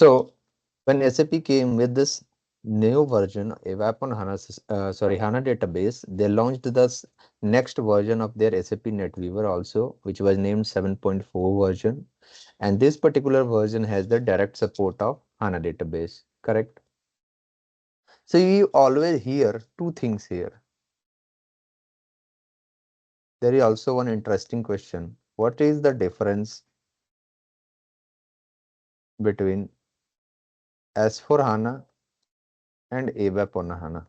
So when SAP came with this new version, ABAP on HANA, HANA database, they launched the next version of their SAP NetWeaver also, which was named 7.4 version. And this particular version has the direct support of HANA database, correct? So you always hear two things here. There is also one interesting question. What is the difference between S4 HANA and ABAP on HANA?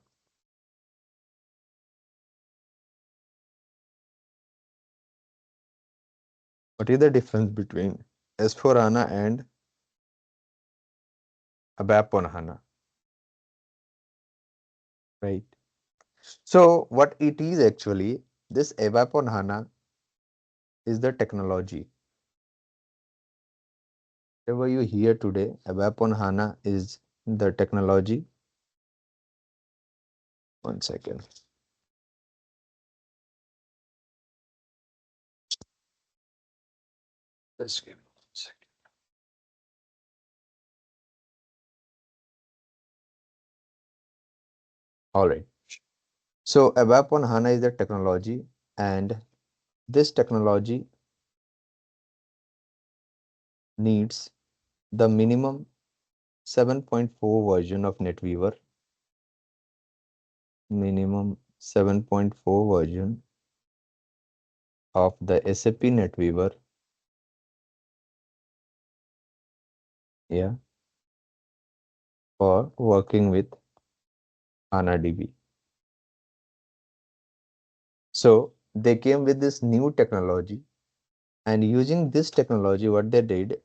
What is the difference between S4 HANA and ABAP on HANA? Right. So what it is actually, this ABAP on HANA is the technology. Whatever you hear today, ABAP on HANA is the technology. One second. Just give me 1 second. All right. So ABAP on HANA is the technology, and this technology needs the minimum 7.4 version of NetWeaver, minimum 7.4 version of the SAP NetWeaver, yeah, for working with HANA DB. So they came with this new technology, and using this technology, what they did,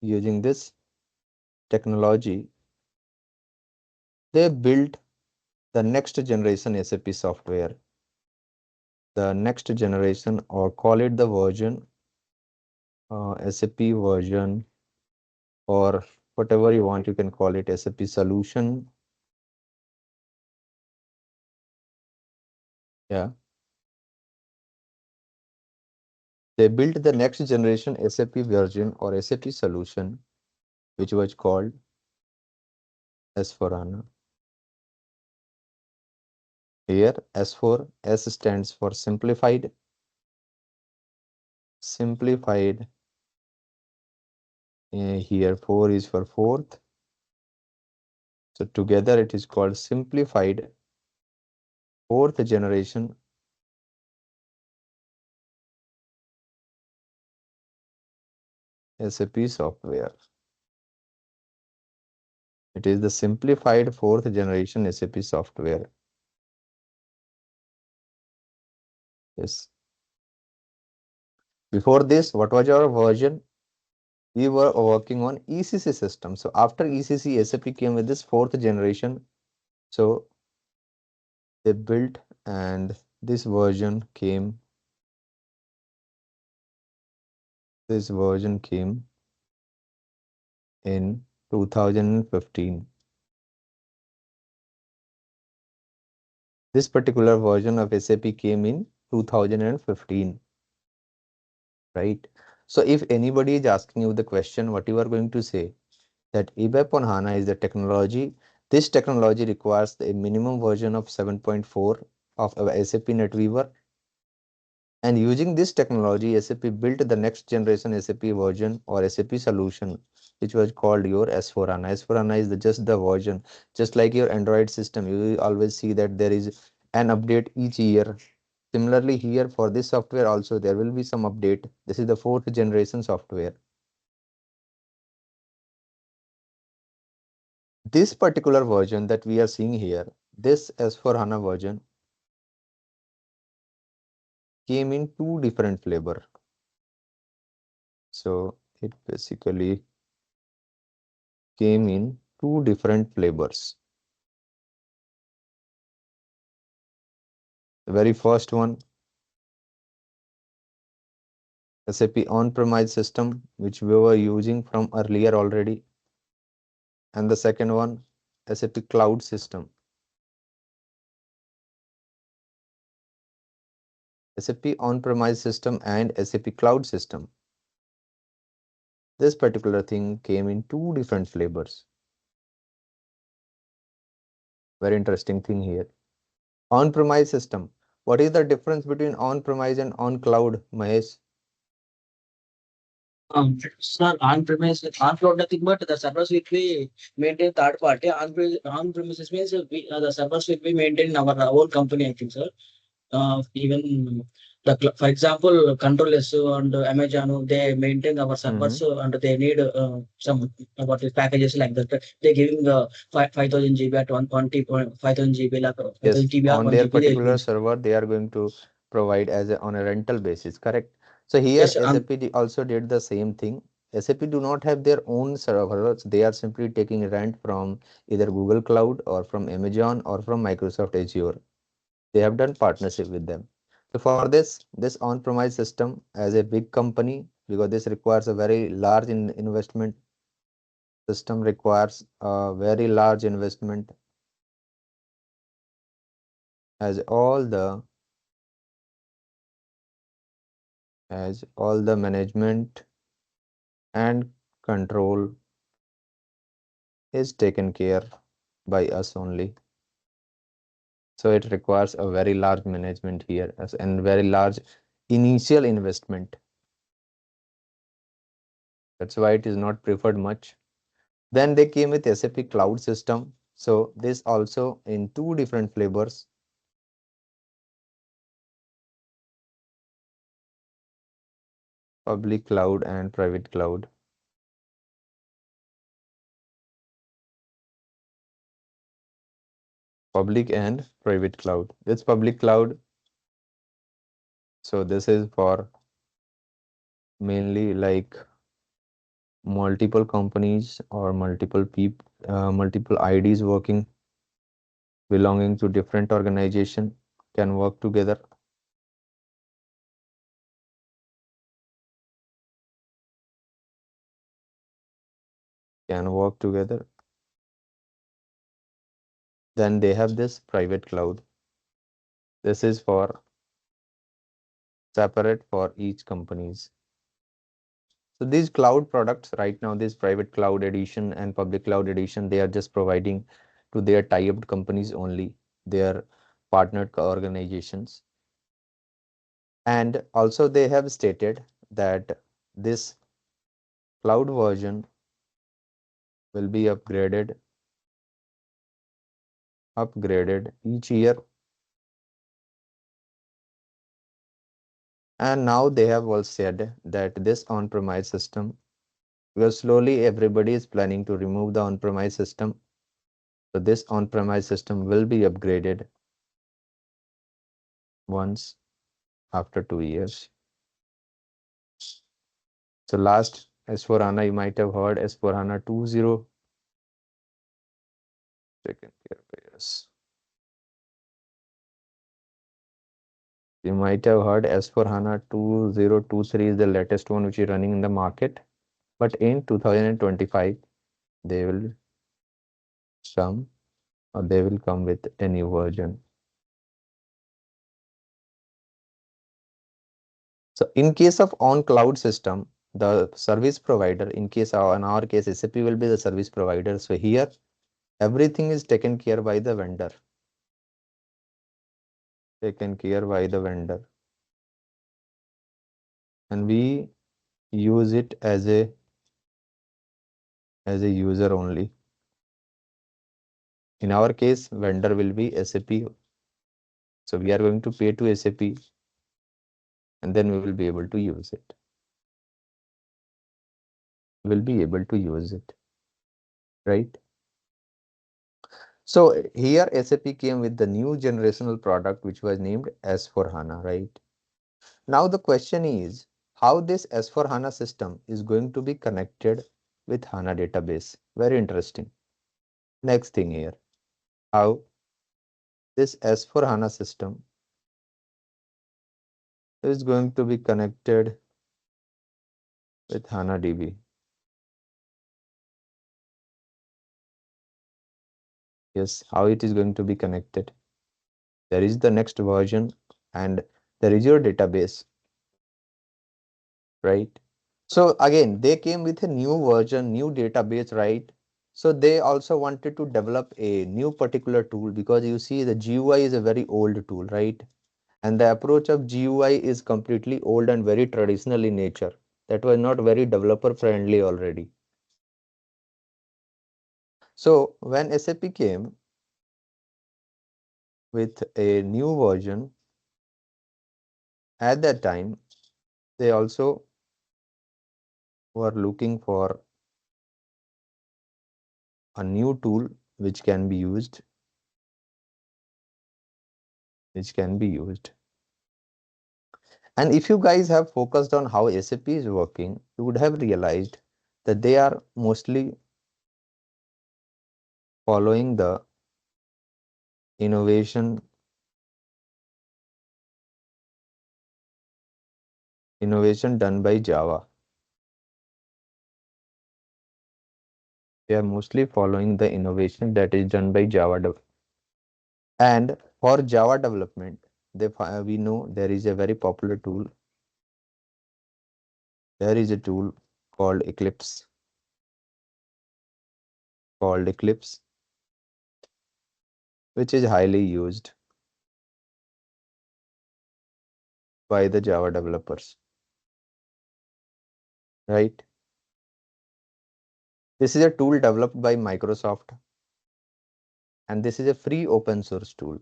using this technology, they built the next generation SAP software, the next generation, or call it the version, SAP version, or whatever you want, you can call it SAP solution. Yeah. They built the next generation SAP version or SAP solution, which was called S4HANA. Here, S4, S stands for simplified. Simplified. Here, 4 is for fourth. So together it is called simplified fourth generation SAP software. It is the simplified fourth generation SAP software. Yes. Before this, what was our version? We were working on ECC system. So after ECC, SAP came with this fourth generation. So they built, and this version came. This version came in 2015. This particular version of SAP came in 2015, right? So if anybody is asking you the question, what you are going to say? That ABAP on HANA is the technology. This technology requires a minimum version of 7.4 of SAP NetWeaver. And using this technology, SAP built the next generation SAP version or SAP solution, which was called your S4HANA. S4HANA is just the version, just like your Android system. You will always see that there is an update each year. Similarly, here for this software also, there will be some update. This is the fourth generation software. This particular version that we are seeing here, this S4HANA version, came in two different flavor. So it basically came in two different flavors. The very first one, SAP on-premise system, which we were using from earlier already. And the second one, SAP cloud system. SAP on-premise system and SAP cloud system. This particular thing came in two different flavors. Very interesting thing here. On-premise system. What is the difference between on-premise and on-cloud, Mahesh? Sir, on-premise, on-cloud nothing but the servers will be maintained third party. On-premises means the servers will be maintained in our own company, I think, sir. Even for example, Control S and Amazon, they maintain our servers Mm-hmm. and they need some what is packages like that. They're giving 5,000 GB at 5,000 GB, like 5,000 Yes, TB or on 1 their GB, they particular use. server, they are going to provide as on a rental basis, correct? So Yes, here SAP also did the same thing. SAP do not have their own servers. They are simply taking rent from either Google Cloud or from Amazon or from Microsoft Azure. They have done partnership with them. So for this on-premise system as a big company, because this requires a very large investment, system requires a very large investment as all the management and control is taken care by us only. So it requires a very large management here and very large initial investment. That's why it is not preferred much. Then they came with SAP Cloud System. So this also in two different flavors, public cloud and private cloud. Public and private cloud. This public cloud, so this is for mainly like multiple companies or multiple people, multiple IDs working belonging to different organization can work together. Can work together. Then they have this private cloud. This is for separate for each companies. So these cloud products right now, this private cloud edition and public cloud edition, they are just providing to their tie-up companies only, their partnered organizations. And also they have stated that this cloud version will be upgraded each year. And now they have all said that this on-premise system, because slowly everybody is planning to remove the on-premise system. So this on-premise system will be upgraded once after 2 years. So last S4HANA, you might have heard S4HANA 2.0. Second here, yes. You might have heard S4HANA 2023 is the latest one which is running in the market. But in 2025, they will come they will come with a new version. So in case of on cloud system, the service provider, in our case, SAP will be the service provider. So here, everything is taken care by the vendor. Taken care by the vendor. And we use it as a user only. In our case, vendor will be SAP. So we are going to pay to SAP and then we will be able to use it. We'll be able to use it, right? So here SAP came with the new generational product which was named S4HANA, right? Now the question is how this S4HANA system is going to be connected with HANA database. Very interesting. Next thing here, how this S4HANA system is going to be connected with HANA DB. Yes, how it is going to be connected. There is the next version and there is your database, right? So again, they came with a new version, new database, right? So they also wanted to develop a new particular tool because you see the GUI is a very old tool, right? And the approach of GUI is completely old and very traditional in nature. That was not very developer friendly already. So when SAP came with a new version, at that time, they also were looking for a new tool which can be used, which can be used. And if you guys have focused on how SAP is working, you would have realized that they are mostly following the innovation done by Java. They are mostly following the innovation that is done by Java. And for Java development, we know there is a very popular tool. There is a tool called Eclipse, which is highly used by the Java developers, right? This is a tool developed by Microsoft, and this is a free open source tool.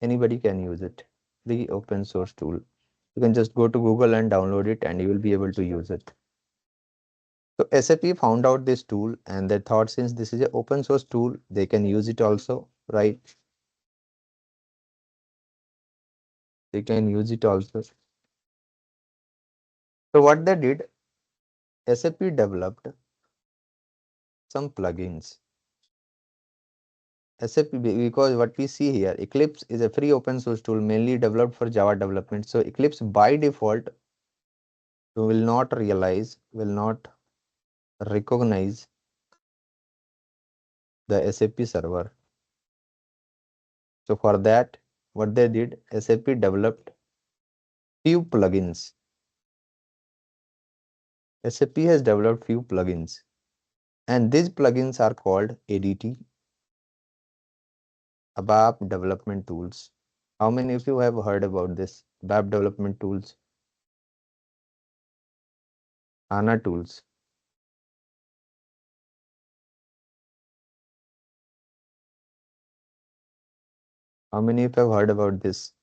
Anybody can use it. Free open source tool. You can just go to Google and download it, and you will be able to use it. So SAP found out this tool, and they thought since this is an open source tool, they can use it also, right? They can use it also. So what they did, SAP developed some plugins. SAP, because what we see here, Eclipse is a free open source tool mainly developed for Java development. So Eclipse by default will not recognize the SAP server. So for that, what they did, SAP developed few plugins. SAP has developed few plugins, and these plugins are called ADT, ABAP Development Tools. How many of you have heard about this? ABAP Development Tools, HANA tools. How many of you have heard about this?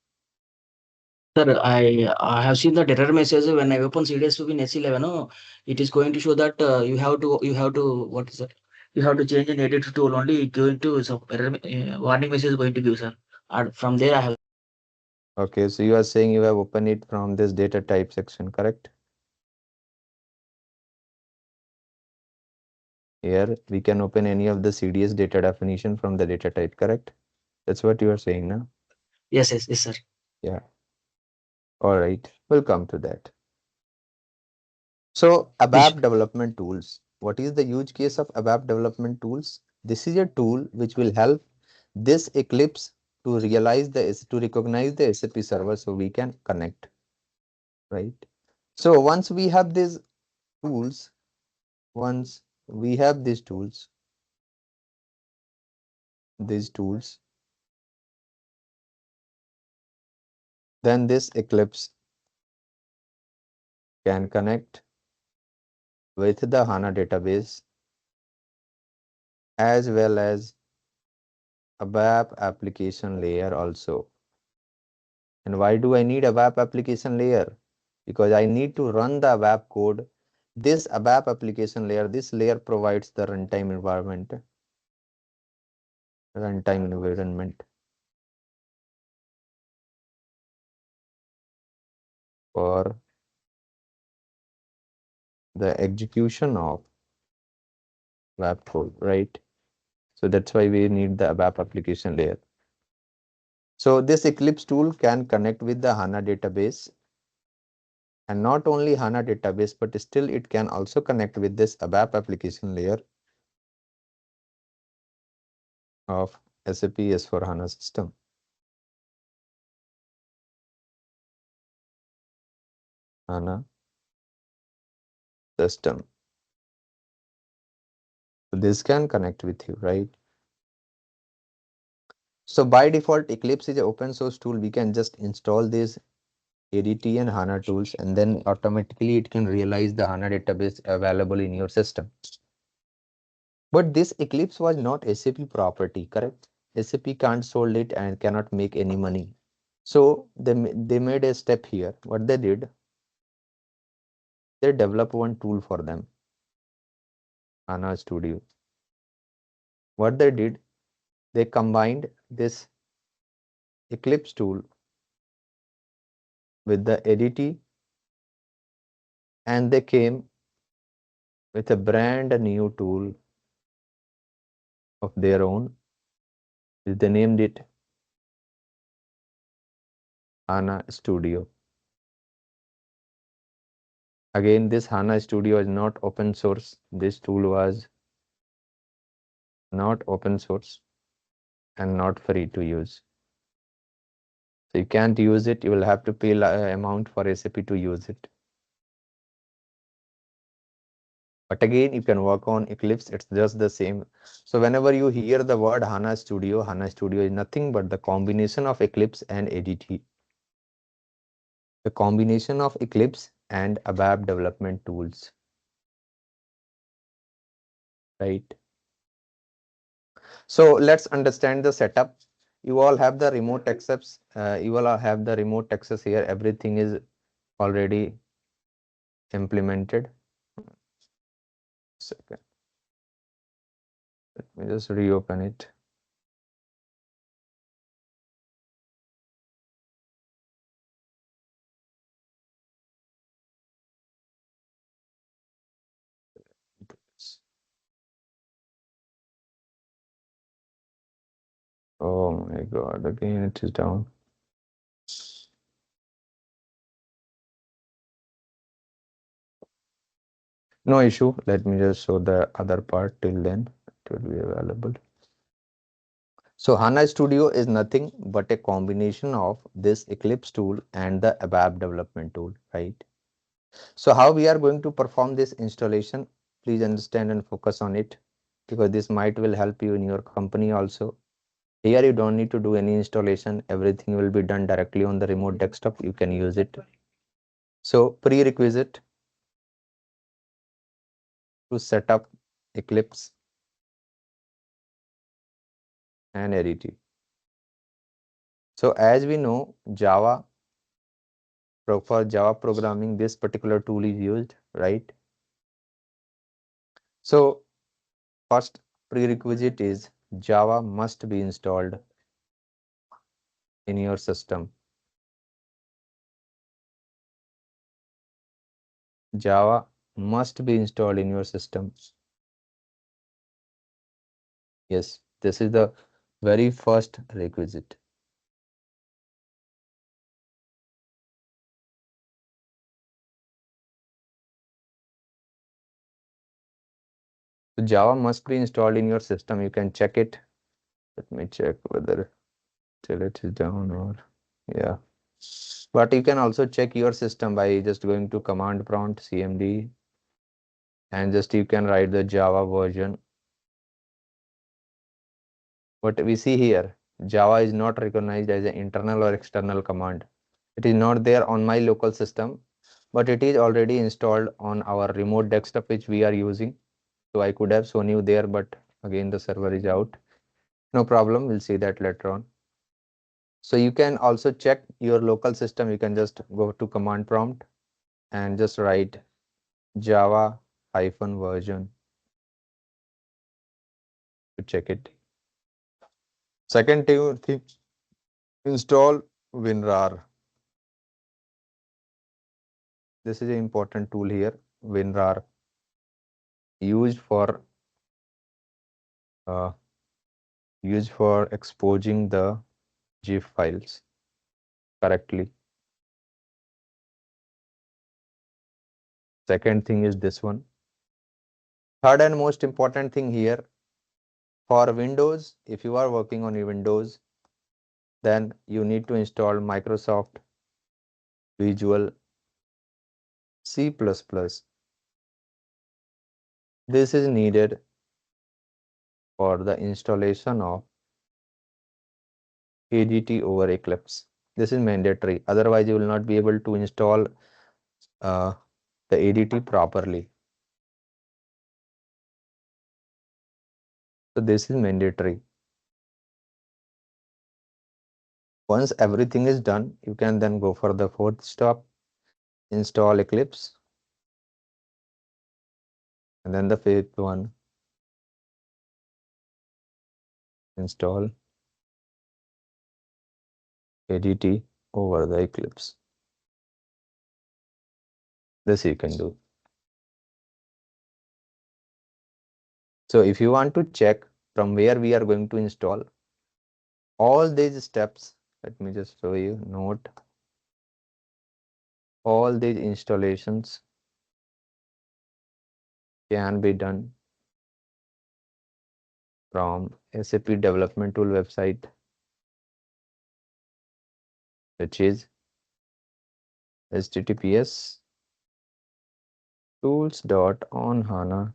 Sir, I have seen the error message when I open CDS in S11. No, it is going to show that you have to what is that? You have to change an edit tool only. Going to some error warning message is going to give, sir. And from there I have. Okay, so you are saying you have opened it from this data type section, correct? Here we can open any of the CDS data definition from the data type, correct? That's what you are saying now. Yes, sir. Yeah. All right. We'll come to that. So Yes. ABAP development tools. What is the use case of ABAP development tools? This is a tool which will help this Eclipse to recognize the SAP server so we can connect, right? So once we have these tools, once we have these tools, then this Eclipse can connect with the HANA database as well as ABAP application layer also. And why do I need a ABAP application layer? Because I need to run the ABAP code. This ABAP application layer, this layer provides the runtime environment for the execution of ABAP code, right? So that's why we need the ABAP application layer. So this Eclipse tool can connect with the HANA database, and not only HANA database, but still it can also connect with this ABAP application layer of SAP S/4HANA system. HANA system. So this can connect with you, right? So by default, Eclipse is an open source tool. We can just install these ADT and HANA tools, and then automatically it can realize the HANA database available in your system. But this Eclipse was not SAP property, correct? SAP can't sold it and cannot make any money. So they made a step here. What they did, they developed one tool for them, HANA Studio. What they did, they combined this Eclipse tool with the ADT, and they came with a brand new tool of their own. They named it HANA Studio. Again, this HANA Studio is not open source. This tool was not open source and not free to use. So you can't use it. You will have to pay amount for SAP to use it. But again, you can work on Eclipse. It's just the same. So whenever you hear the word HANA Studio is nothing but the combination of Eclipse and ADT. The combination of Eclipse and ABAP Development Tools, right? So let's understand the setup. You all have the remote access. You all have the remote access here. Everything is already implemented. Second, let me just reopen it. Oh my God, again it is down. No issue. Let me just show the other part. Till then it will be available. So HANA Studio is nothing but a combination of this Eclipse tool and the ABAP development tool, right? So how we are going to perform this installation, please understand and focus on it, because this might will help you in your company also. Here you don't need to do any installation. Everything will be done directly on the remote desktop. You can use it. So prerequisite to set up Eclipse and ADT. So as we know, for Java programming, this particular tool is used, right? So first prerequisite is Java must be installed in your system. Java must be installed in your system. Yes, this is the very first requisite. So Java must be installed in your system. You can check it. Let me check whether till it is down or yeah. But you can also check your system by just going to command prompt cmd, and just you can write the Java version. What we see here, Java is not recognized as an internal or external command. It is not there on my local system, but it is already installed on our remote desktop which we are using. So I could have shown you there, but again the server is out. No problem, we'll see that later on. So you can also check your local system. You can just go to command prompt and just write Java version to check it. Second thing, install WinRAR. This is an important tool here. WinRAR, used for uh, exposing the GIF files correctly. Second thing is this one. Third and most important thing here, for Windows, if you are working on your Windows, then you need to install Microsoft Visual C++. This is needed for the installation of ADT over Eclipse. This is mandatory. Otherwise, you will not be able to install uh, the ADT properly. So this is mandatory. Once everything is done, you can then go for the fourth step, install Eclipse. And then the fifth one, install ADT over the Eclipse. This you can do. So if you want to check from where we are going to install all these steps, let me just show you. Note all these installations can be done from SAP Development Tool website, which is https tools.onhana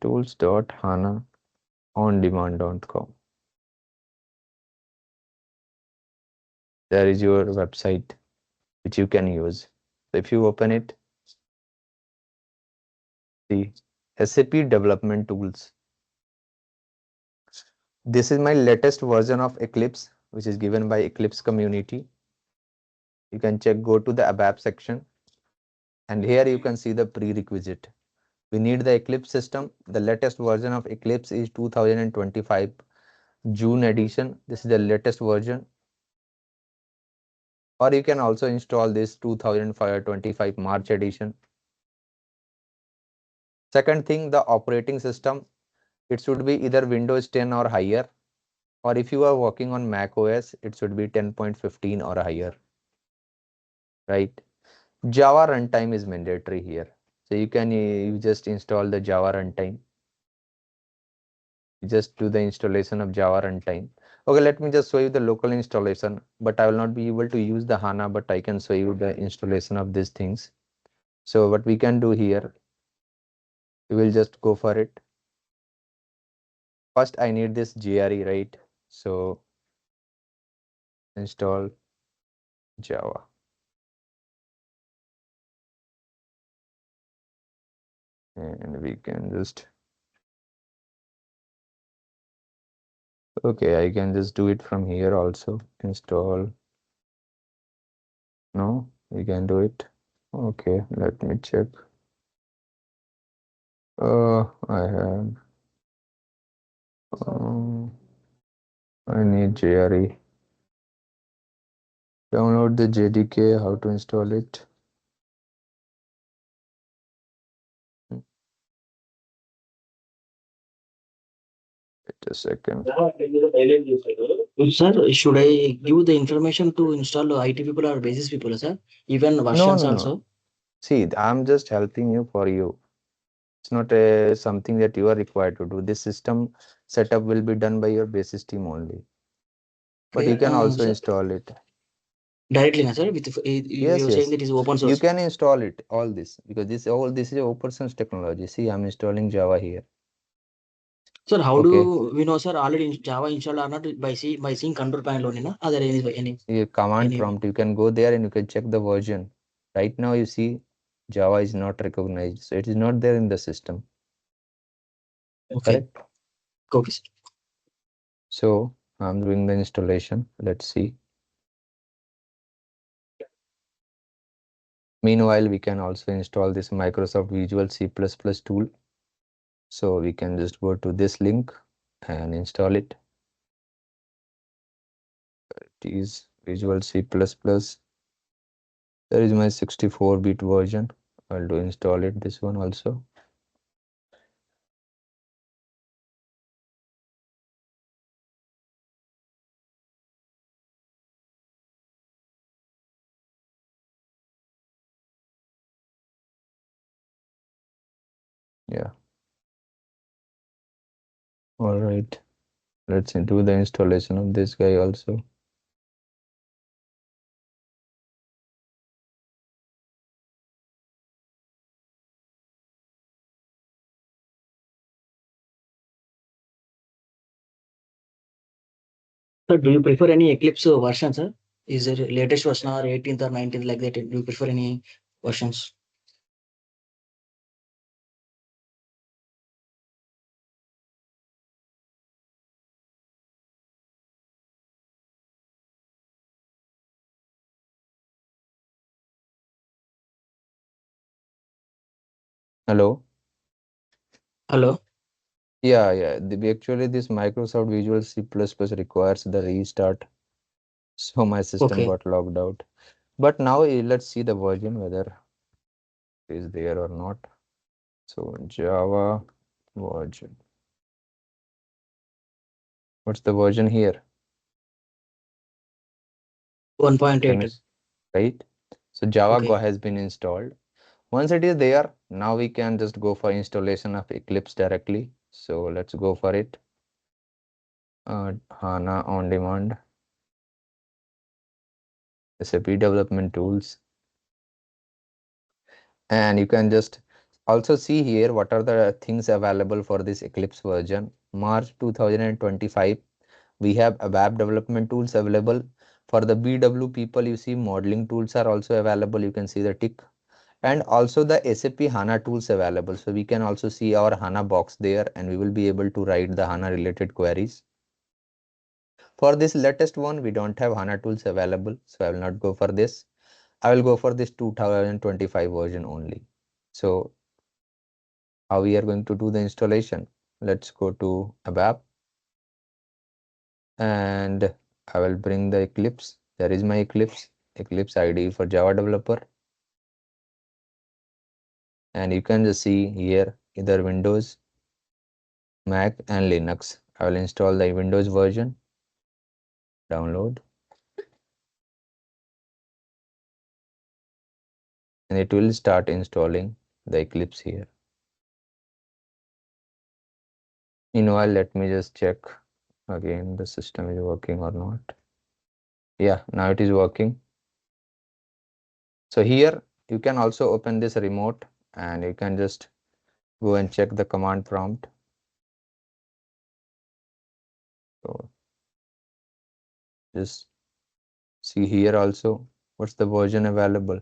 tools.hanaondemand.com. There is your website which you can use. So if you open it, the SAP Development Tools. This is my latest version of Eclipse, which is given by Eclipse community. You can check, go to the ABAP section, and here you can see the prerequisite. We need the Eclipse system. The latest version of Eclipse is 2025 June edition. This is the latest version. Or you can also install this 2025 March edition. Second thing, the operating system. It should be either Windows 10 or higher. Or if you are working on Mac OS, it should be 10.15 or higher. Right? Java runtime is mandatory here. So you just install the Java runtime. You just do the installation of Java runtime. Okay, let me just show you the local installation, but I will not be able to use the HANA, but I can show you the installation of these things. So what we can do here, we will just go for it. First, I need this GRE, right? So install Java. And we can just, okay, I can just do it from here also. Install, no, we can do it. Okay, let me check. I have, I need JRE. Download the JDK, how to install it. Wait a second. Sir, should I give the information to install IT people or basis people, sir? Even versions No. also? See, I'm just helping you for you. It's not something that you are required to do. This system setup will be done by your basis team only. But you Okay, can also sir, install it. directly, na, sir, with Yes, you're saying yes. that is open You source. can install it, all this, because this is open source technology. See, I'm installing Java here. Sir, how Okay. do we know, sir, already Java installed or not by seeing control panel only, na? Other Your command any prompt, you can go there and you can check the version. Right now, you see, Java is not recognized. So it is not there in the system. okay, Correct? okay, sir. So I'm doing the installation. Let's see. Meanwhile, we can also install this Microsoft Visual C++ tool. So we can just go to this link and install it. It is Visual C++. There is my 64-bit version. I'll do install it, this one also. Yeah. All right. Let's do the installation of this guy also. So do you prefer any Eclipse version, sir? Is it latest version or 18th or 19th like that? Do you prefer any versions? Hello. Hello. Yeah. Actually, this Microsoft Visual C++ requires the restart, so my system Okay. got logged out. But now let's see the version whether it is there or not. So Java version. What's the version here? 1.8. Right? So Java Okay. Go has been installed. Once it is there, now we can just go for installation of Eclipse directly. So let's go for it. HANA on demand, SAP Development Tools. And you can just also see here what are the things available for this Eclipse version. March 2025, we have ABAP Development Tools available. For the BW people, you see modeling tools are also available. You can see the tick. And also the SAP HANA tools available. So we can also see our HANA box there and we will be able to write the HANA related queries. For this latest one, we don't have HANA tools available. So I will not go for this. I will go for this 2025 version only. So how we are going to do the installation? Let's go to ABAP and I will bring the Eclipse. There is my Eclipse IDE for Java developer. And you can just see here either Windows, Mac and Linux. I will install the Windows version, download, and it will start installing the Eclipse here. Meanwhile, let me just check again the system is working or not. Yeah, now it is working. So here you can also open this remote and you can just go and check the command prompt. So just see here also what's the version available.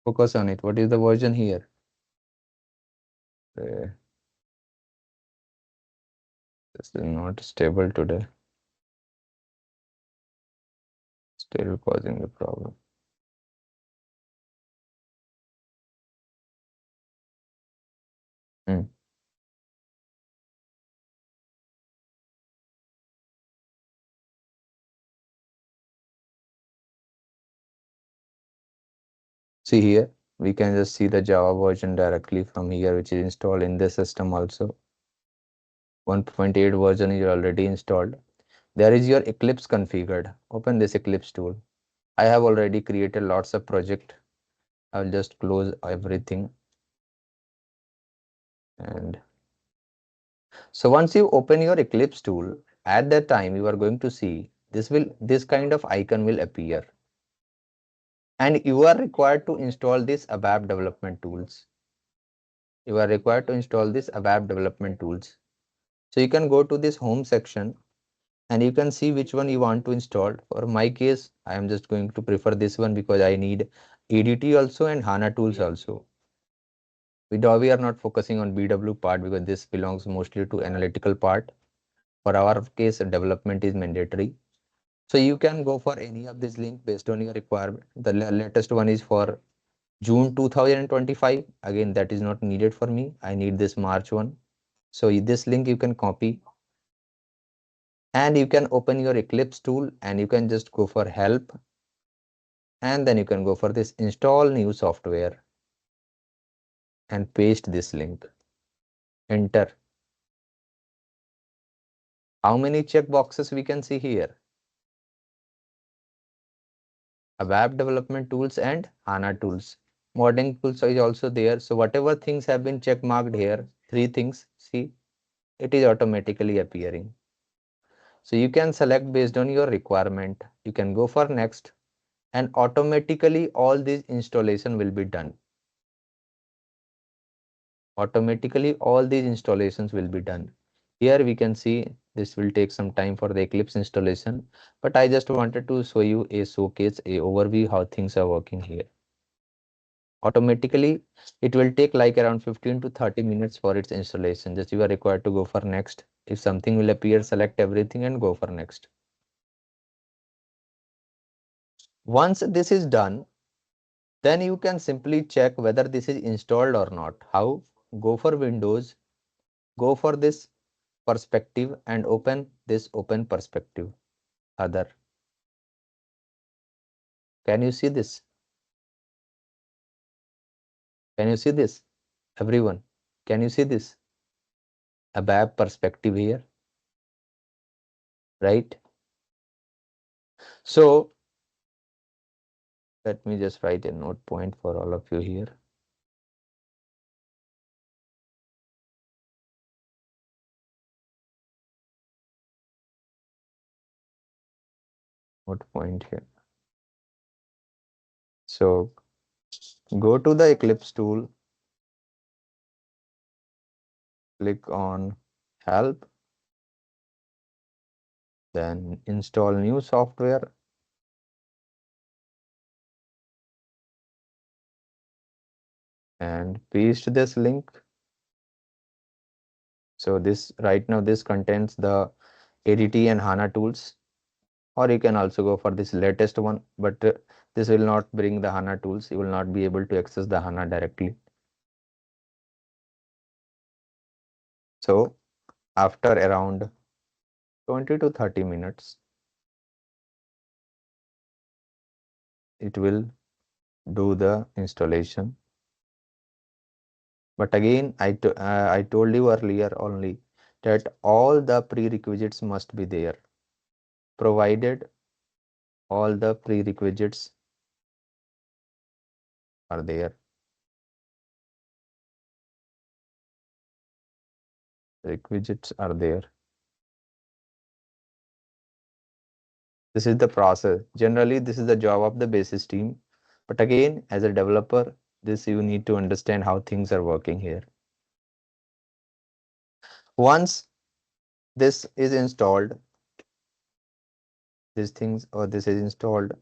Focus on it. What is the version here? This is not stable today. Still causing the problem. Hmm. See here, we can just see the Java version directly from here, which is installed in this system also. 1.8 version is already installed. There is your Eclipse configured. Open this Eclipse tool. I have already created lots of project. I'll just close everything. And so once you open your Eclipse tool, at that time you are going to see this kind of icon will appear. And you are required to install this ABAP Development Tools. You are required to install this ABAP Development Tools. So you can go to this home section and you can see which one you want to install. For my case, I am just going to prefer this one because I need ADT also and HANA tools also. We are not focusing on BW part because this belongs mostly to analytical part. For our case, development is mandatory. So you can go for any of this link based on your requirement. The latest one is for June 2025. Again, that is not needed for me. I need this March one. So this link you can copy and you can open your Eclipse tool and you can just go for help and then you can go for this install new software and paste this link. Enter. How many check boxes we can see here? ABAP development tools and HANA tools. Modeling tools is also there. So whatever things have been check marked here, three things, see, it is automatically appearing. So you can select based on your requirement. You can go for next and automatically all this installation will be done. Automatically all these installations will be done. Here we can see this will take some time for the Eclipse installation, but I just wanted to show you a showcase, a overview how things are working here. Automatically it will take like around 15 to 30 minutes for its installation. Just you are required to go for next. If something will appear, select everything and go for next. Once this is done, then you can simply check whether this is installed or not. How? Go for Windows, go for this perspective and open this open perspective other. Can you see this? Can you see this? Everyone, can you see this? ABAP perspective here, right? So let me just write a note point for all of you here. Note point here. So go to the Eclipse tool, click on help, then install new software, and paste this link. So this right now this contains the ADT and HANA tools, or you can also go for this latest one, but this will not bring the HANA tools. You will not be able to access the HANA directly. So after around 20 to 30 minutes, it will do the installation. But again, I told you earlier only that all the prerequisites must be there, provided all the prerequisites are there. Requisites are there. This is the process. Generally, this is the job of the basis team. But again, as a developer, this you need to understand how things are working here. Once this is installed, these things or this is installed,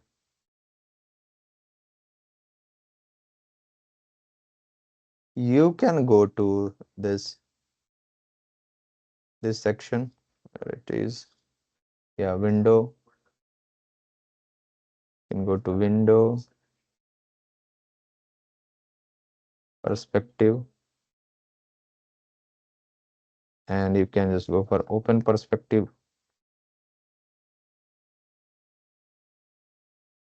you can go to this section. It is, yeah, window. You can go to window, perspective, and you can just go for open perspective.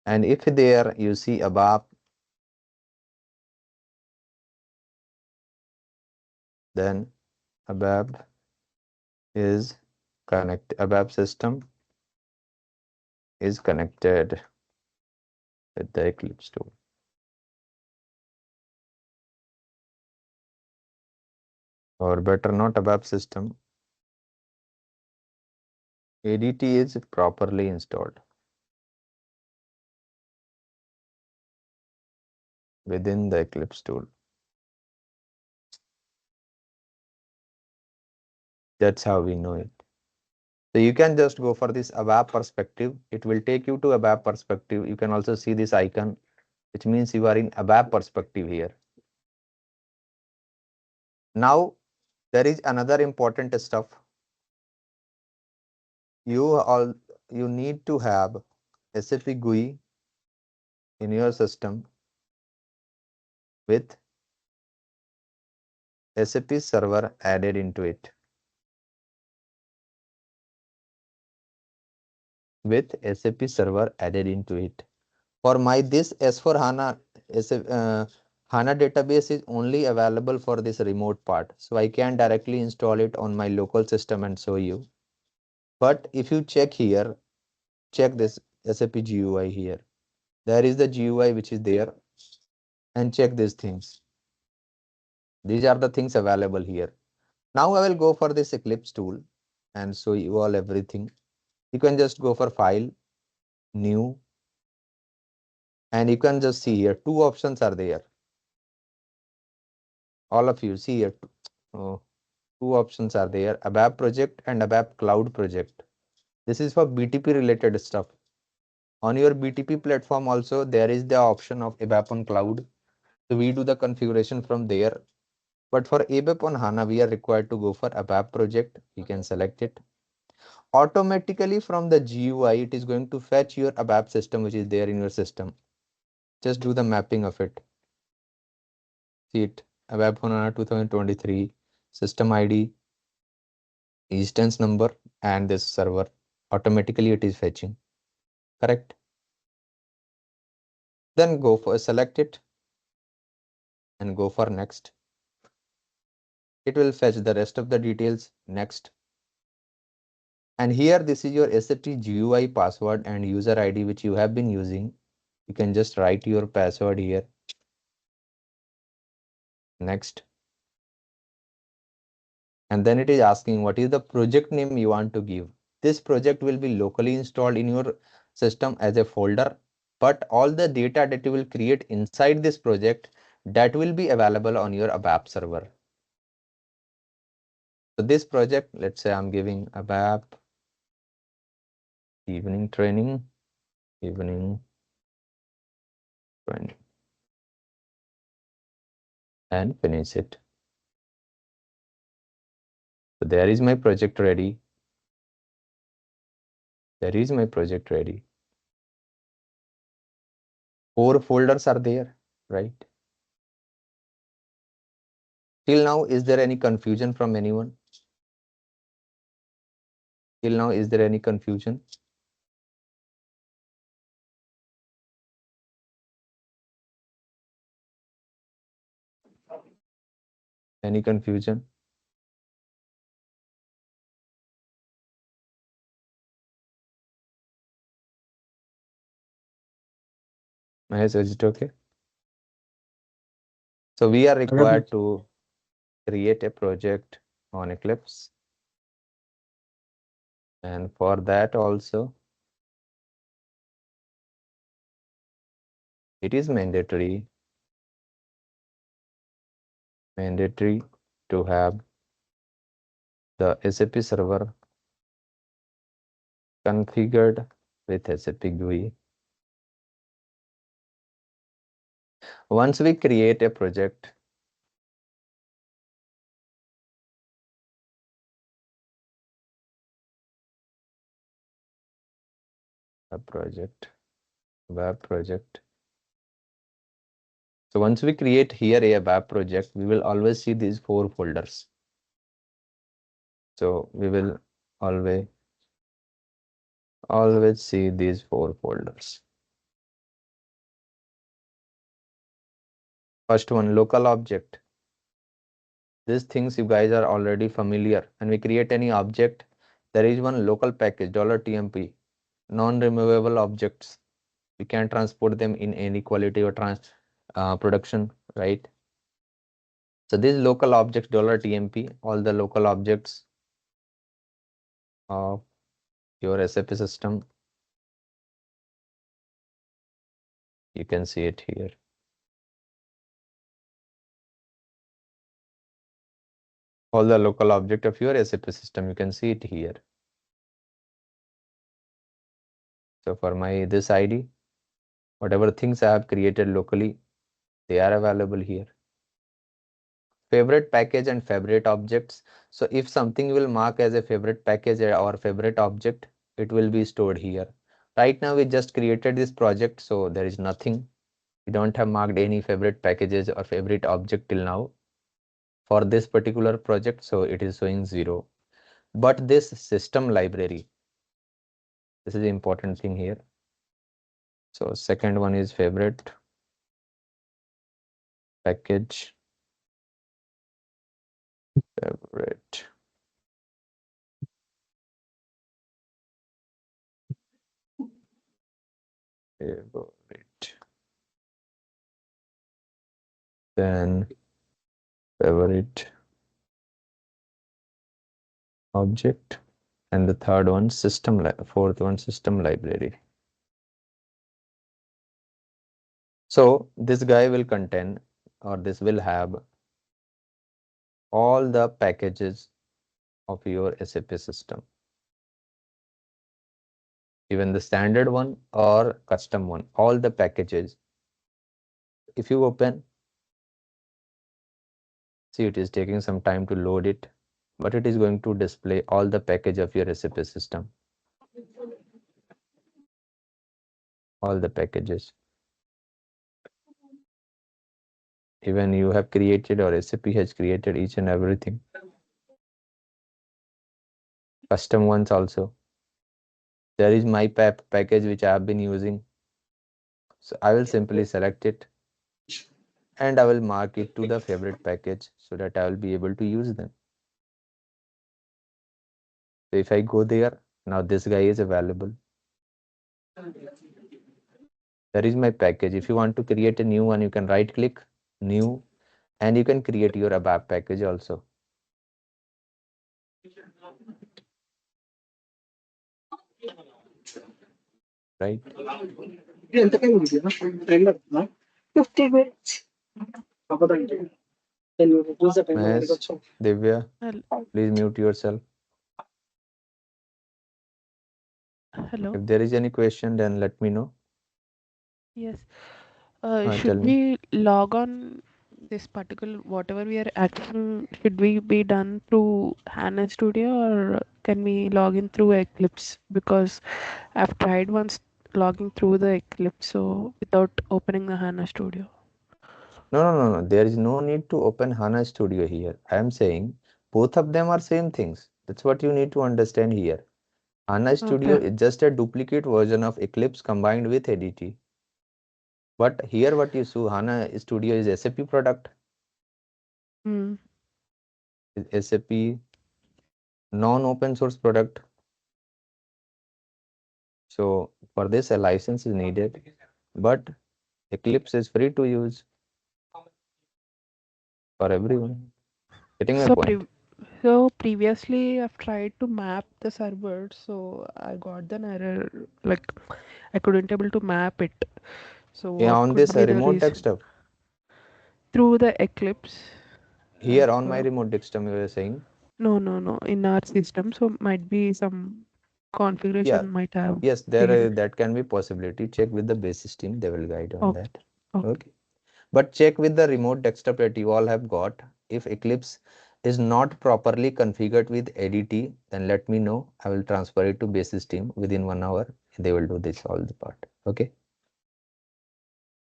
And if there you see ABAP, then ABAP is ABAP system is connected with the Eclipse tool. Or better not ABAP system, ADT is properly installed within the Eclipse tool. That's how we know it. So you can just go for this ABAP perspective. It will take you to ABAP perspective. You can also see this icon, which means you are in ABAP perspective here. Now, there is another important stuff. You need to have SAP GUI in your system with SAP server added into it. With SAP server added into it. For my this S4 HANA HANA database is only available for this remote part. So I can directly install it on my local system and show you. But if you check here, check this SAP GUI here. There is the GUI which is there, and check these things. These are the things available here. Now I will go for this Eclipse tool and show you all everything. You can just go for file, new, and you can just see here two options are there. All of you see here, two options are there, ABAP project and ABAP cloud project. This is for BTP related stuff. On your BTP platform also, there is the option of ABAP on cloud. So we do the configuration from there. But for ABAP on HANA, we are required to go for ABAP project. We can select it. Automatically from the GUI, it is going to fetch your ABAP system, which is there in your system. Just do the mapping of it. See it, ABAP HANA 2023, system ID, instance number, and this server. Automatically it is fetching. Correct? Then go for select it and go for next. It will fetch the rest of the details. Next. And here this is your SAP GUI password and user ID which you have been using. You can just write your password here. Next. And then it is asking what is the project name you want to give. This project will be locally installed in your system as a folder, but all the data that you will create inside this project, that will be available on your ABAP server. So this project, let's say I'm giving ABAP evening training, and finish it. So there is my project ready. There is my project ready. 4 folders are there, right? Till now, is there any confusion from anyone? Till now, is there any confusion? Any confusion? Mahesh, is it okay? So we are required to create a project on Eclipse. And for that also, it is mandatory to have the SAP server configured with SAP GUI. Once we create a project, web project. So once we create here a web project, we will always see these 4 folders. So we will always see these 4 folders. First one, local object. These things you guys are already familiar. When we create any object, there is one local package $TMP, non-removable objects. We can transport them in any quality or production, right? So this local objects $TMP, all the local objects of your SAP system. You can see it here. All the local object of your SAP system, you can see it here. So for my this ID, whatever things I have created locally, they are available here. Favorite package and favorite objects. So if something will mark as a favorite package or favorite object, it will be stored here. Right now we just created this project, so there is nothing. We don't have marked any favorite packages or favorite object till now for this particular project, so it is showing 0. But this system library, this is the important thing here. So second one is favorite package, favorite then favorite object, and the third one fourth one system library. So this guy will contain, or this will have all the packages of your SAP system, even the standard one or custom one, all the packages. If you open, see, it is taking some time to load it, but it is going to display all the package of your SAP system, all the packages. Even you have created or SAP has created each and everything. Custom ones also. There is my package which I have been using. So I will simply select it and I will mark it to the favorite package so that I will be able to use them. So if I go there, now this guy is available. There is my package. If you want to create a new one, you can right click, new, and you can create your ABAP package also. Right? 50 minutes. Then you reduce the time. Mahesh, Divya, please mute yourself. Hello. If there is any question, then let me know. Yes. Tell Should me. we log on this particular whatever we are acting? Should we be done through HANA Studio or can we log in through Eclipse? Because I've tried once logging through the Eclipse, so without opening the HANA Studio. No. There is no need to open HANA Studio here. I am saying both of them are same things. That's what you need to understand here. HANA Studio Okay. is just a duplicate version of Eclipse combined with ADT. But here what you see, HANA Studio is SAP product. Hmm. Is SAP non-open source product. So for this a license is needed. But Eclipse is free to use for everyone. Getting my So point? previously I've tried to map the server, so I got an error. Like I couldn't able to map it. So Yeah, what on could this be the remote reason? desktop. Through the Eclipse, Here like on my remote desktop, you were saying. no, in our system. So might be some Yeah, configuration might have yes, there failed. that can be possibility. Check with the basis team; they will guide on Okay, that. okay. Okay, but check with the remote desktop that you all have got. If Eclipse is not properly configured with ADT, then let me know. I will transfer it to basis team within 1 hour. They will do this all the part. Okay,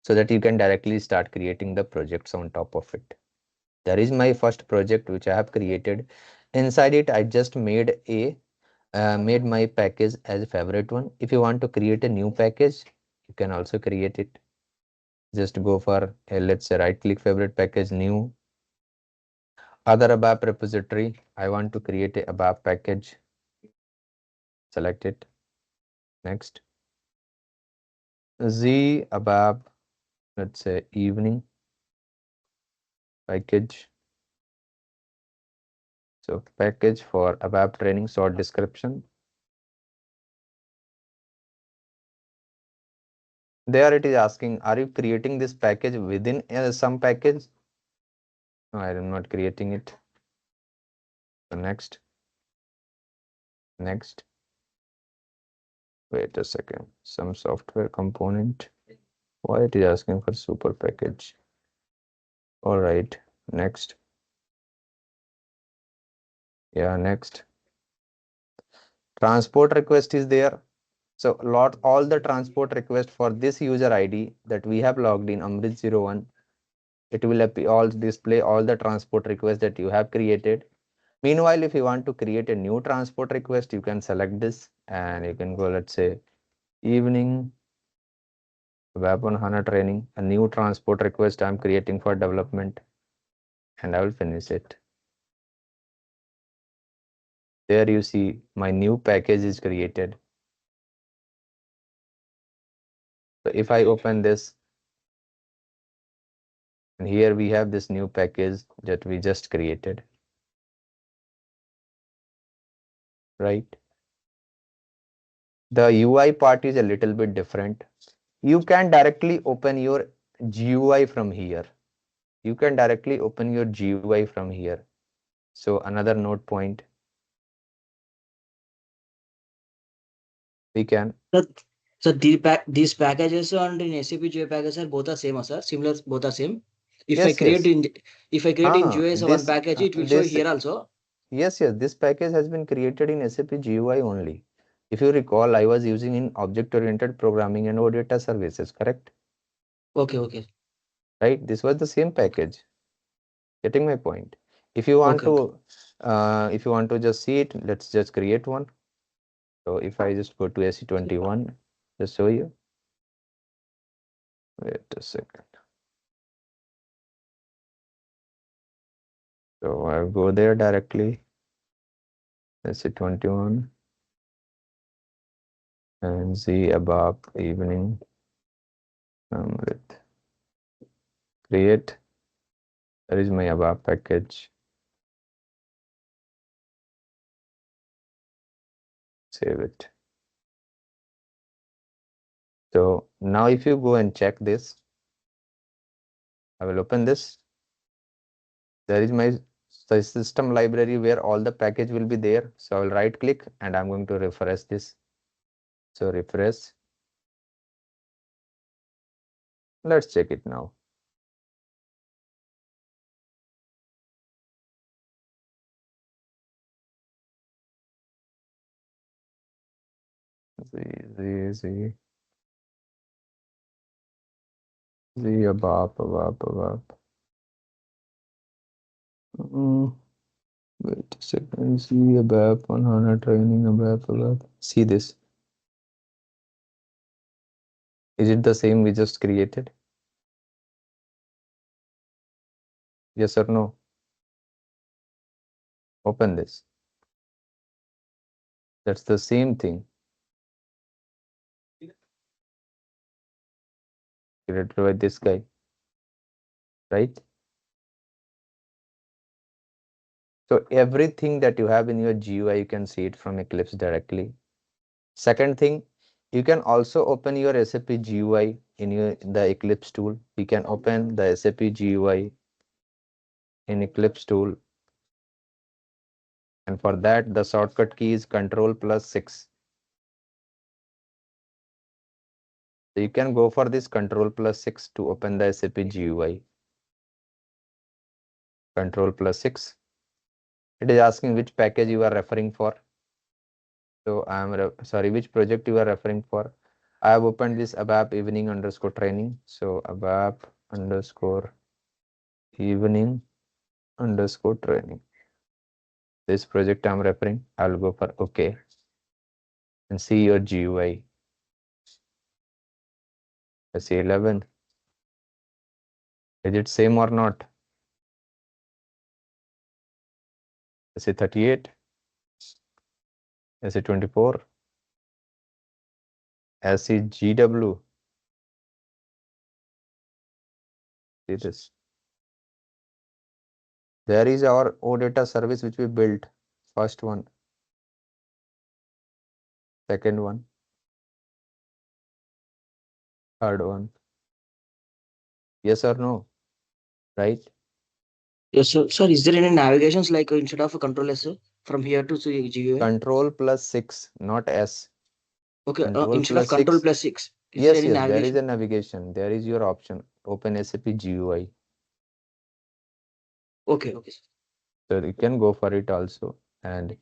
so that you can directly start creating the projects on top of it. There is my first project which I have created. Inside it, I just made my package as a favorite one. If you want to create a new package, you can also create it. Just go for let's say right click favorite package, new, other ABAP repository. I want to create a ABAP package. Select it. Next. Z ABAP, let's say evening package. So package for ABAP training, short description. There it is asking, are you creating this package within some package? No, I am not creating it. So next. Wait a second. Some software component. Why it is asking for super package? All right. Next. Yeah, next. Transport request is there. So all the transport request for this user ID that we have logged in Amrit01, it will all display all the transport requests that you have created. Meanwhile, if you want to create a new transport request, you can select this and you can go, let's say, evening web on HANA training, a new transport request I'm creating for development, and I will finish it. There you see my new package is created. So if I open this, and here we have this new package that we just created, right? The UI part is a little bit different. You can directly open your GUI from here. You can directly open your GUI from here. So another note point we can. So these packages and in SAP GUI packages are both are same, sir. Similar, both are same. If I Yes, create yes. in if I create in GUI as one This package, it will show this here also. yes, yes. This package has been created in SAP GUI only. If you recall, I was using in object-oriented programming and OData services, correct? Okay, okay, Right? This was the same package. Getting my point? If you want okay, okay. to, if you want to just see it, let's just create one. So if I just go to SE21, just show you. Wait a second. So I go there directly. SE21 and see ABAP evening. With create. There is my ABAP package. Save it. So now if you go and check this, I will open this. There is my system library where all the package will be there. So I will right click and I'm going to refresh this. So refresh. Let's check it now. Z ABAP. Wait a second. Z ABAP on HANA training ABAP. See this. Is it the same we just created? Yes or no? Open this. That's the same thing created by this guy, right? So everything that you have in your GUI, you can see it from Eclipse directly. Second thing, you can also open your SAP GUI in the Eclipse tool. You can open the SAP GUI in Eclipse tool. And for that, the shortcut key is Ctrl+6. So you can go for this Ctrl+6 to open the SAP GUI. Ctrl+6. It is asking which package you are referring for. So sorry, which project you are referring for. I have opened this ABAP evening underscore training. So ABAP underscore evening underscore training. This project I'm referring. I'll go for OK and see your GUI. SE11. Is it same or not? SE38. SE24. SEGW. See this. There is our OData service which we built. First one. Second one. Third one. Yes or no? Right? Yes, sir. Sir, is there any navigations like instead of a control S, sir, from here to GUI? Ctrl+6, not S. Okay, Control instead of plus control 6. plus 6, is there Yes, any yes, there is a navigation? navigation. There is your option. Open SAP GUI. Okay, okay, sir. So you can go for it also. And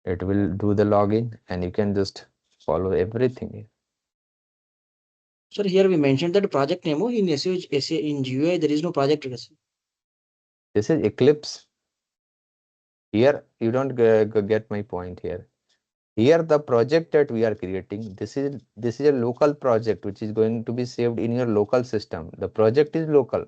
it will do the login and you can just follow everything. Sir, here we mentioned that project name in SA in GUI there is no project. Sir. This is Eclipse. Here you don't get my point here. Here the project that we are creating, this is a local project which is going to be saved in your local system. The project is local.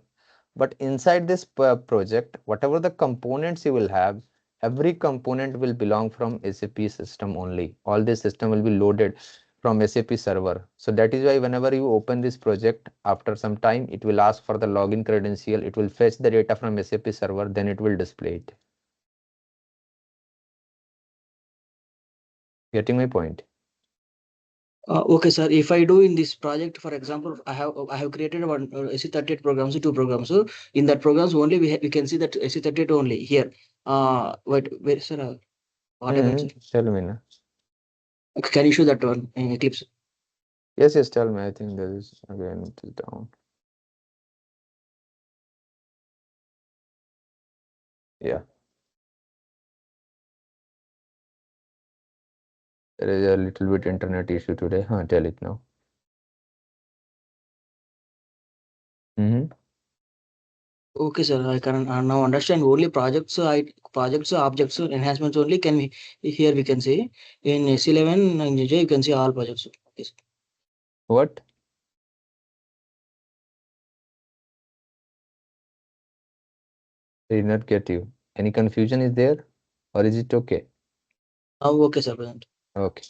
But inside this project, whatever the components you will have, every component will belong from SAP system only. All this system will be loaded from SAP server. So that is why whenever you open this project, after some time, it will ask for the login credential. It will fetch the data from SAP server, then it will display it. Getting my point? Okay, sir. If I do in this project, for example, I have created one SC38 programs, two programs. So in that programs only we can see that SC38 only here. Wait, wait, sir. What happened, sir? Tell me now. Okay, can you show that one in Eclipse? Yes, yes, tell me. I think there is again it is down. Yeah, there is a little bit internet issue today. Huh, tell it now. Okay, sir. I can now understand only projects. Projects, objects, enhancements only can we here we can see in S11 and JJ you can see all projects. Yes. What? I did not get you. Any confusion is there, or is it okay? Okay, sir. Present. Okay.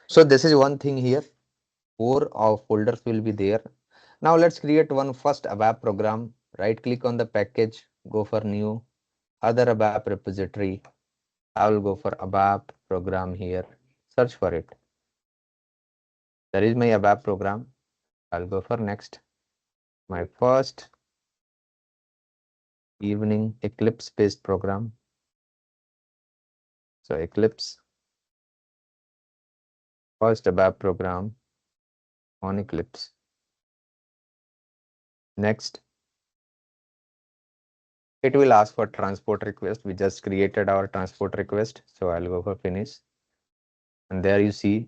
So this is one thing here. 4 folders will be there. Now let's create one first ABAP program. Right click on the package, go for new, other ABAP repository. I will go for ABAP program here. Search for it. There is my ABAP program. I'll go for next. My first evening Eclipse based program. So Eclipse, first ABAP program on Eclipse. Next, it will ask for transport request. We just created our transport request. So I'll go for finish. And there you see,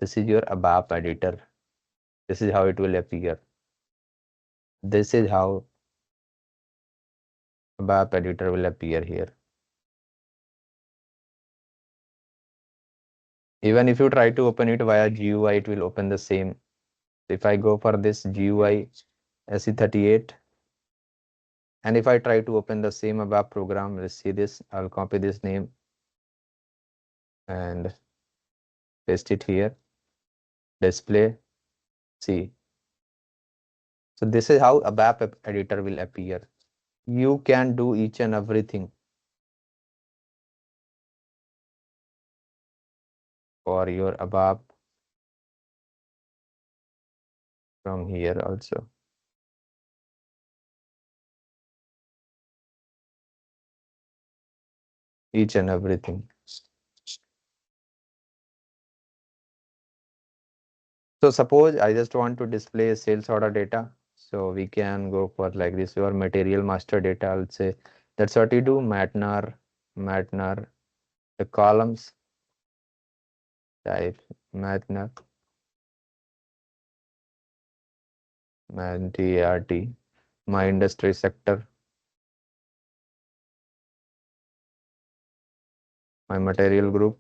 this is your ABAP editor. This is how it will appear. This is how ABAP editor will appear here. Even if you try to open it via GUI, it will open the same. If I go for this GUI SE38, and if I try to open the same ABAP program, let's see this, I'll copy this name and paste it here, display, see. So this is how ABAP editor will appear. You can do each and everything for your ABAP from here also. Each and everything. So suppose I just want to display sales order data. So we can go for like this, your material master data. I'll say that's what you do, Matnar, the columns, type Matnar, MAT, my industry sector, my material group,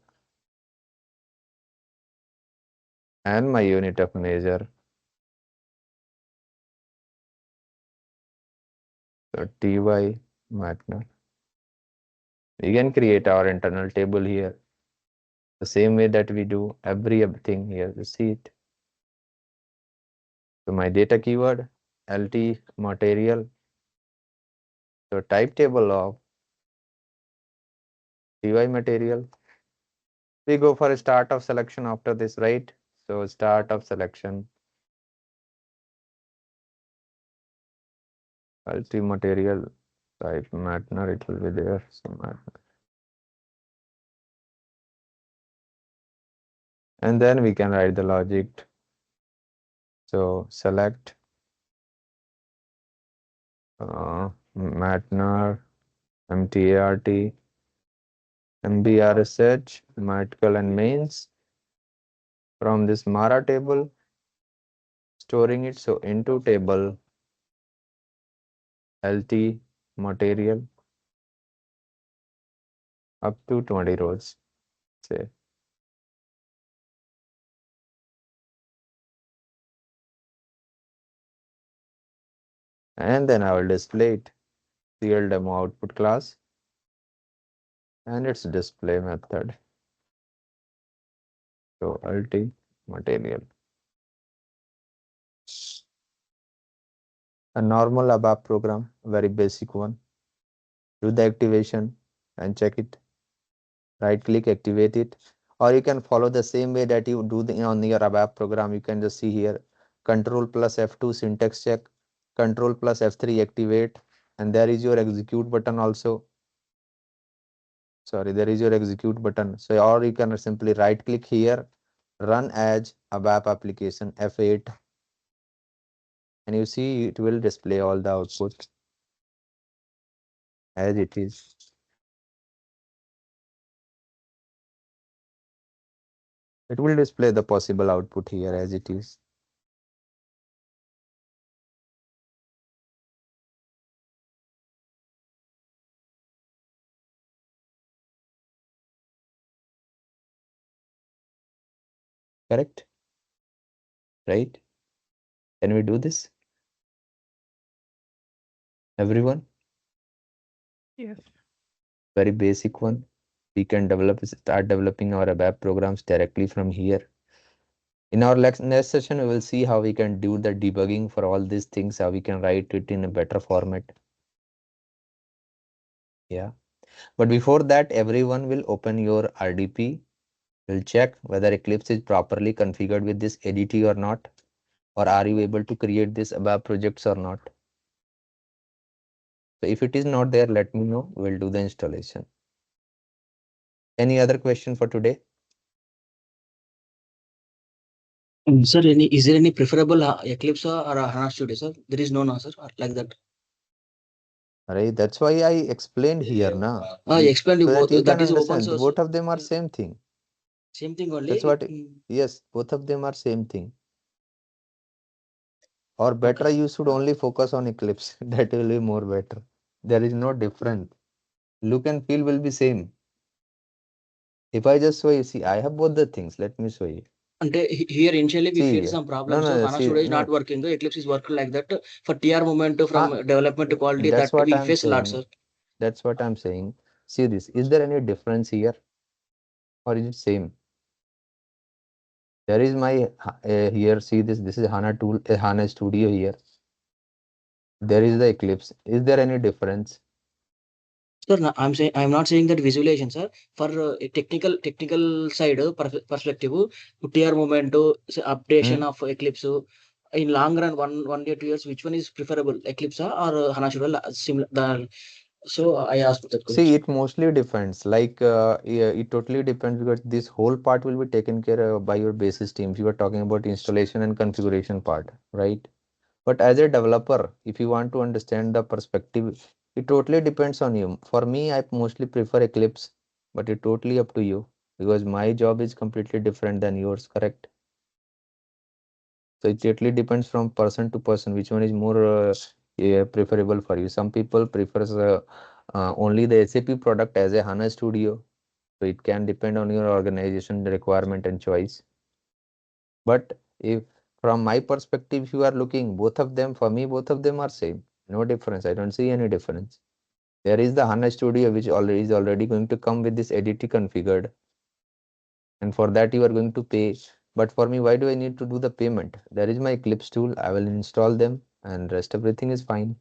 and my unit of measure. So TY Matnar. We can create our internal table here. The same way that we do everything here. You see it. So my data keyword, LT material. So type table of TY material. We go for a start of selection after this, right? So start of selection, LT material, type Matnar, it will be there. So Matnar. And then we can write the logic. So select Matnar, MTART, MBRSH, Matical and mains. From this Mara table, storing it. So into table, LT material up to 20 rows. Say. And then I will display it. CL demo output class and its display method. So LT material. A normal ABAP program, very basic one. Do the activation and check it. Right click, activate it. Or you can follow the same way that you do on your ABAP program. You can just see here, Control plus F2 syntax check, Control plus F3 activate, and there is your execute button also. Sorry, there is your execute button. So, or you can simply right click here, run as ABAP application F8, and you see it will display all the output as it is. It will display the possible output here as it is. Correct? Right? Can we do this? Everyone? Yes. Very basic one. We can start developing our ABAP programs directly from here. In our next session, we will see how we can do the debugging for all these things, how we can write it in a better format. Yeah. But before that, everyone will open your RDP. We'll check whether Eclipse is properly configured with this ADT or not, or are you able to create this ABAP projects or not. So if it is not there, let me know. We'll do the installation. Any other question for today? Sir, is there any preferable Eclipse or HANA Studio, sir? There is no, no, sir, like that. Right, that's why I explained here now. I explained you So that both. you can That is open understand source. both of them are same thing. Same thing only. That's what, yes, both of them are same thing. Or better, Okay. you should only focus on Eclipse. That will be more better. There is no difference. Look and feel will be same. If I just show you, see, I have both the things. Let me show you. And here initially we See, faced some no, problems. So no, HANA see, Studio is not no. working. The Eclipse is working like that. For TR moment from development to quality, That's that what we I'm face a lot, sir. saying. That's what I'm saying. See this. Is there any difference here, or is it same? There is my here. See this. This is HANA tool, HANA Studio here. There is the Eclipse. Is there any difference? Sir, I'm not saying that visualization, sir. For a technical side perspective, TR moment, updation Hmm? of Eclipse. In long run, 1 year, 2 years, which one is preferable, Eclipse or HANA Studio? Similar. So I asked that See, question. it mostly depends. Like, yeah, it totally depends because this whole part will be taken care of by your basis teams. You are talking about installation and configuration part, right? But as a developer, if you want to understand the perspective, it totally depends on you. For me, I mostly prefer Eclipse, but it totally up to you because my job is completely different than yours, correct? So it totally depends from person to person, which one is more yeah, preferable for you. Some people prefers only the SAP product as a HANA Studio. So it can depend on your organization requirement and choice. But if from my perspective, if you are looking both of them, for me, both of them are same. No difference. I don't see any difference. There is the HANA Studio, which already is already going to come with this ADT configured. And for that, you are going to pay. But for me, why do I need to do the payment? There is my Eclipse tool. I will install them and rest everything is fine.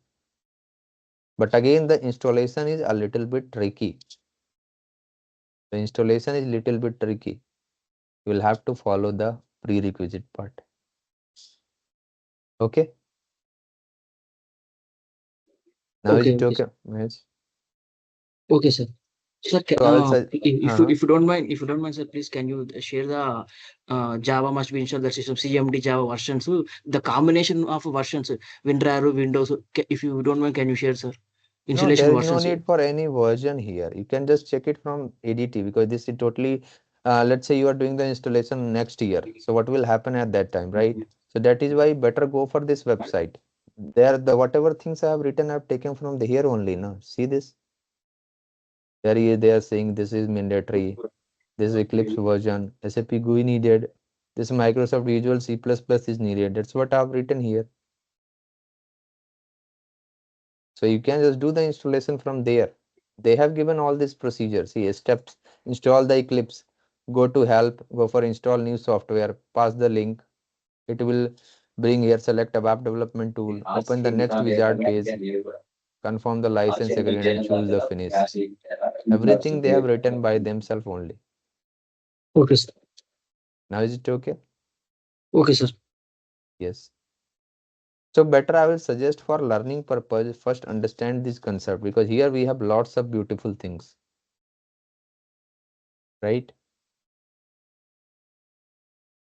But again, the installation is a little bit tricky. The installation is little bit tricky. You will have to follow the prerequisite part. Okay. Now is Okay, it okay, okay, Mahesh? okay, sir. Sir, So I will say, if you don't mind, sir, please can you share the Java must be installed the system CMD Java versions, the combination of versions, WinRAR, Windows. If you don't mind, can you share, sir? no, there Installation is no versions. need for any version here. You can just check it from ADT because this is totally, let's say you are doing the installation next year. So what will happen at that time, right? So that is why better go for this website. There, the whatever things I have written, I have taken from the here only. Now see this. They are saying this is mandatory. This is Eclipse version. SAP GUI needed. This Microsoft Visual C++ is needed. That's what I've written here. So you can just do the installation from there. They have given all these procedures. See, steps, install the Eclipse, go to help, go for install new software, pass the link. It will bring here, select ABAP Development Tool, open the next wizard page, confirm the license agreement, and choose the finish. Everything they have written by themselves only. Okay, sir. Now is it okay? Okay, sir. Yes. So better I will suggest for learning purpose, first understand this concept, because here we have lots of beautiful things, right?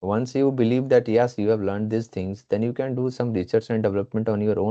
Once you believe that yes, you have learned these things, then you can do some research and development on your own.